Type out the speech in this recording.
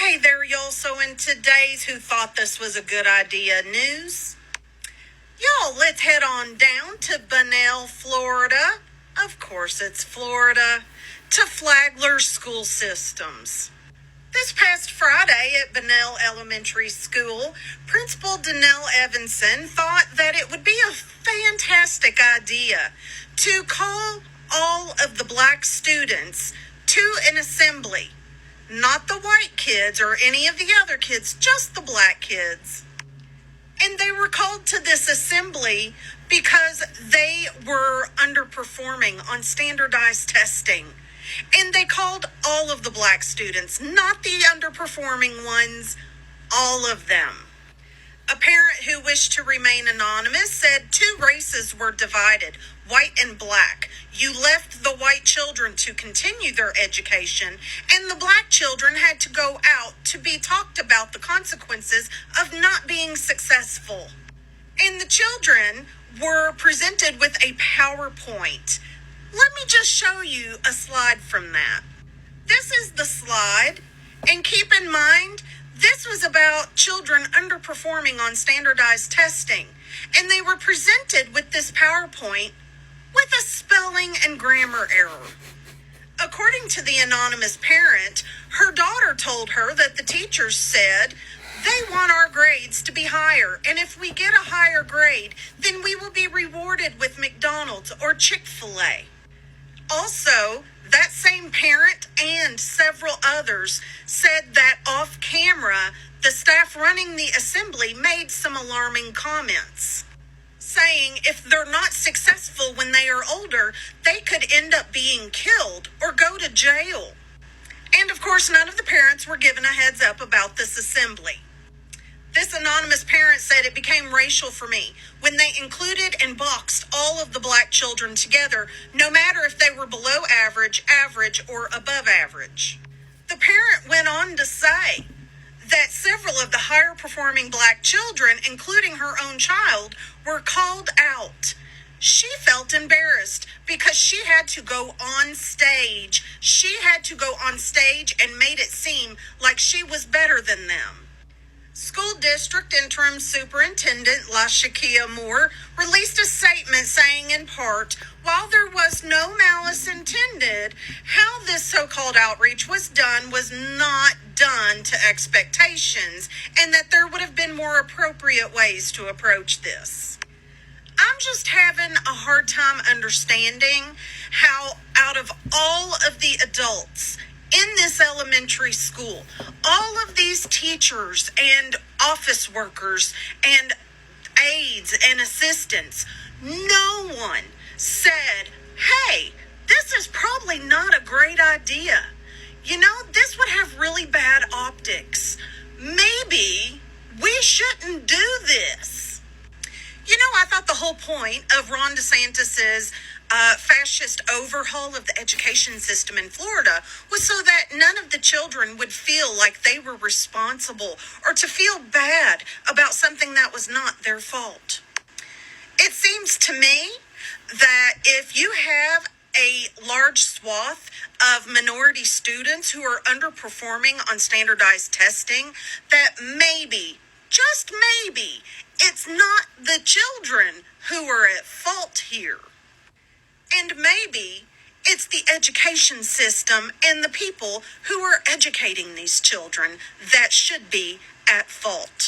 Hey there, y'all. So in today's Who Thought This Was a Good Idea news, y'all, let's head on down to Bunnell, Florida. Of course, it's Florida, to Flagler School Systems. This past Friday at Bunnell Elementary School, Principal Danelle Evanson thought that it would be a fantastic idea to call all of the black students to an assembly. Not the white kids or any of the other kids, just the black kids. And they were called to this assembly because they were underperforming on standardized testing. And they called all of the black students, not the underperforming ones, all of them. A parent who wished to remain anonymous said two races were divided, white and black. You left the white children to continue their education, and the black children had to go out to be talked about the consequences of not being successful. And the children were presented with a PowerPoint. Let me just show you a slide from that. This is the slide, and keep in mind, this was about children underperforming on standardized testing, and they were presented with this PowerPoint with a spelling and grammar error. According to the anonymous parent, her daughter told her that the teachers said, they want our grades to be higher, and if we get a higher grade, then we will be rewarded with McDonald's or Chick-fil-A. Also, that same parent and several others said that off camera, the staff running the assembly made some alarming comments, saying if they're not successful when they are older, they could end up being killed or go to jail. And of course, none of the parents were given a heads up about this assembly. This anonymous parent said it became racial for me when they included and boxed all of the black children together, no matter if they were below average, average, or above average. The parent went on to say that several of the higher performing black children, including her own child, were called out. She felt embarrassed because she had to go on stage. She had to go on stage and made it seem like she was better than them. School District Interim Superintendent LaShakia Moore released a statement saying in part, while there was no malice intended, how this so-called outreach was done was not done to expectations, and that there would have been more appropriate ways to approach this. I'm just having a hard time understanding how out of all of the adults in this elementary school, all of these teachers and office workers and aides and assistants, no one said, hey, this is probably not a great idea. You know, this would have really bad optics. Maybe we shouldn't do this. You know, I thought the whole point of Ron DeSantis's fascist overhaul of the education system in Florida was so that none of the children would feel like they were responsible or to feel bad about something that was not their fault. It seems to me that if you have a large swath of minority students who are underperforming on standardized testing, that maybe, just maybe, it's not the children who are at fault here. And maybe it's the education system and the people who are educating these children that should be at fault.